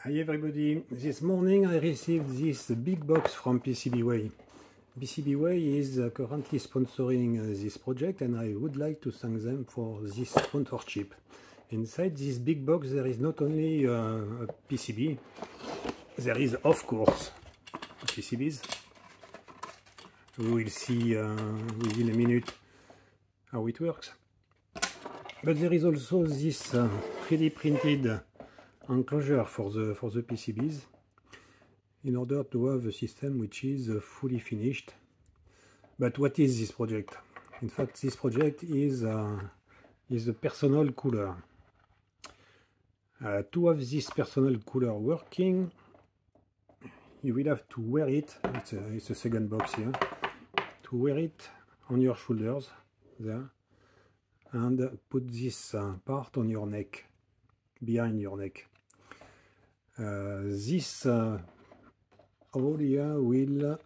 Hi everybody, this morning I received this big box from PCBWay. PCBWay is currently sponsoring this project and I would like to thank them for this sponsorship. Inside this big box there is not only a PCB, there is of course PCBs. We will see within a minute how it works. But there is also this 3D printed enclosure for the PCBs in order to have a system which is fully finished. But what is this project? In fact, this project is a personal cooler. To have this personal cooler working, you will have to wear it. It's a second box here. To wear it on your shoulders there, and put this part on your neck, behind your neck. This hole here will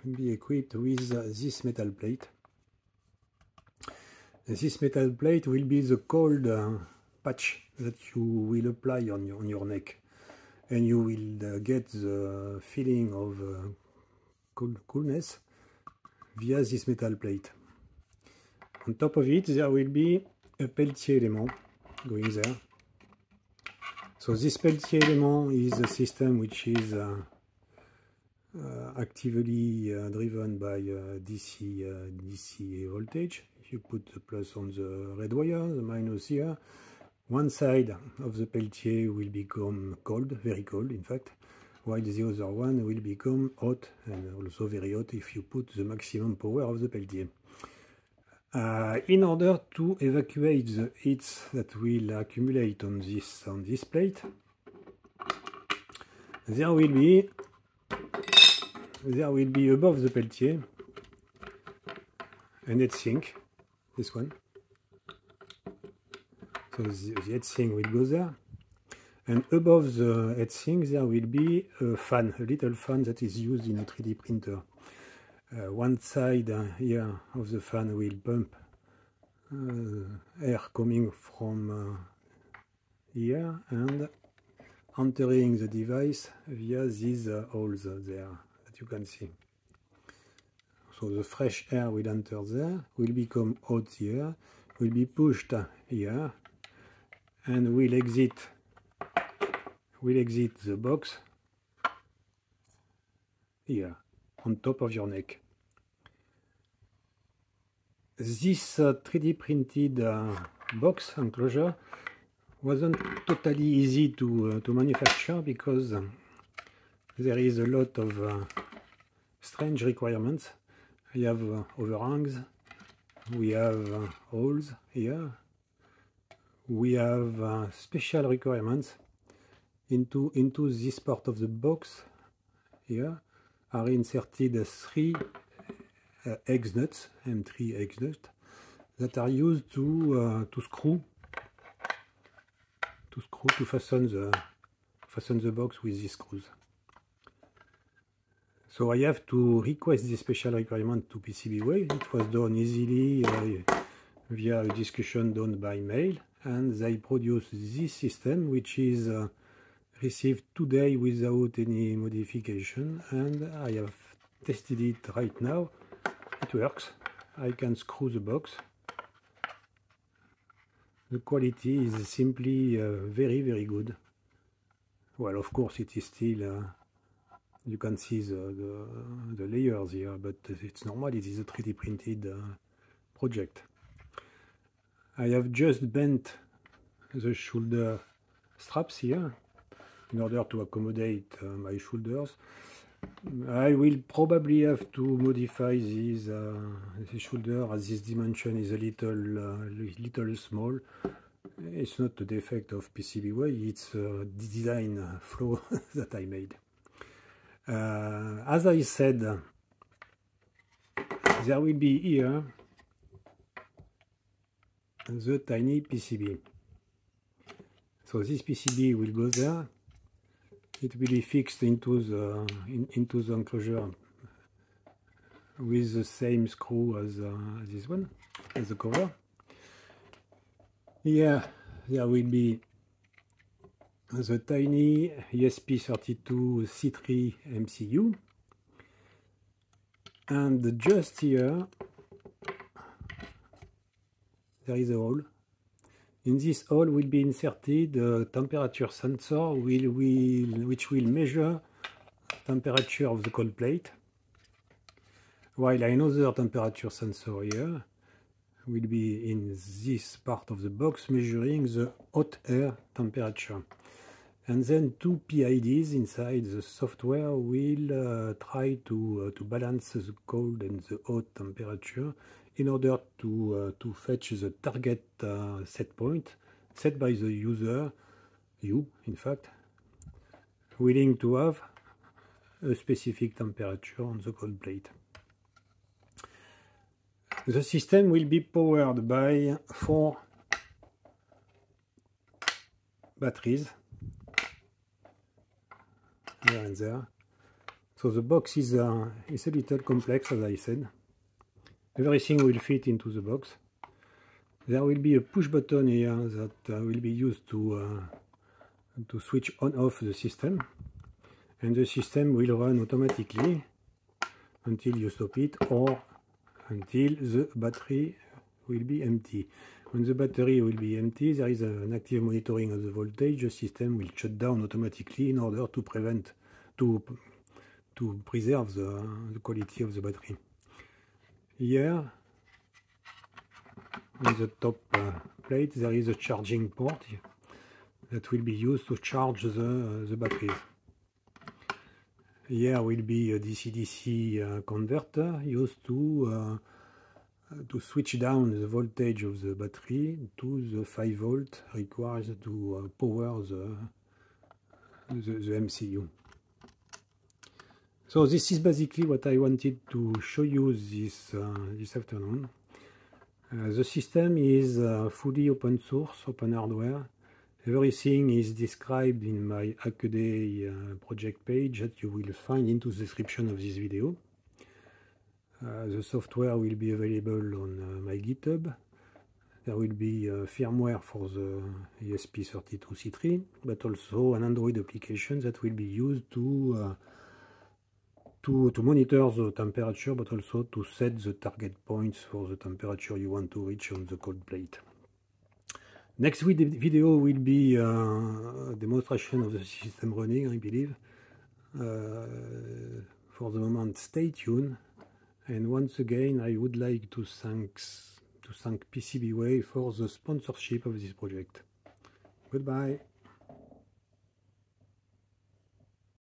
be equipped with this metal plate. This metal plate will be the cold patch that you will apply on your neck, and you will get the feeling of coolness via this metal plate. On top of it there will be a Peltier element going there. So this Peltier element is a system which is actively driven by DC voltage. If you put the plus on the red wire, the minus here, one side of the Peltier will become cold, very cold in fact, while the other one will become hot, and also very hot if you put the maximum power of the Peltier. In order to evacuate the heat that will accumulate on this plate, there will be above the Peltier an heat sink, this one. So the heat sink will go there, and above the heat sink there will be a fan, a little fan that is used in a 3D printer. One side here of the fan will pump air coming from here and entering the device via these holes there that you can see. So the fresh air will enter there, will become hot here, will be pushed here, and will exit the box here on top of your neck. This 3D printed box enclosure wasn't totally easy to manufacture because there is a lot of strange requirements. We have overhangs, we have holes here, we have special requirements into this part of the box here are inserted 3 X nuts, M3 X nuts, that are used to fasten the box with these screws. So I have to request this special requirement to PCBWay. It was done easily via a discussion done by mail, and they produce this system which is received today without any modification, and I have tested it right now. It works. I can screw the box. The quality is simply very good. Well, of course it is still you can see the layers here, but it's normal, it is a 3D printed project. I have just bent the shoulder straps here in order to accommodate my shoulders. I will probably have to modify this shoulder, as this dimension is a little small. It's not a defect of PCBWay, it's a design flaw that I made. As I said, there will be here the tiny PCB. So this PCB will go there. It will be fixed into the enclosure with the same screw as this one, as the cover. Here there will be the tiny ESP32C3 MCU, and just here there is a hole. In this hole will be inserted a temperature sensor which will measure temperature of the cold plate, while another temperature sensor here will be in this part of the box measuring the hot air temperature. And then two PIDs inside the software will try to balance the cold and the hot temperature in order to fetch the target set point set by the user, you in fact, willing to have a specific temperature on the cold plate. The system will be powered by 4 batteries here and there. So the box is a little complex, as I said. Everything will fit into the box. There will be a push button here that will be used to switch on off the system, and the system will run automatically until you stop it or until the battery will be empty. When the battery will be empty, there is an active monitoring of the voltage. The system will shut down automatically in order to preserve the quality of the battery. Here, on the top plate, there is a charging port that will be used to charge the batteries. Here will be a DC-DC converter used to switch down the voltage of the battery to the 5 volt required to power the MCU. So this is basically what I wanted to show you this afternoon. The system is fully open source, open hardware. Everything is described in my Hackaday project page that you will find into the description of this video. The software will be available on my GitHub. There will be firmware for the ESP32C3, but also an Android application that will be used to monitor the temperature, but also to set the target points for the temperature you want to reach on the cold plate. Next video will be a demonstration of the system running, I believe. For the moment, stay tuned. And once again, I would like to thank PCBWay for the sponsorship of this project. Goodbye.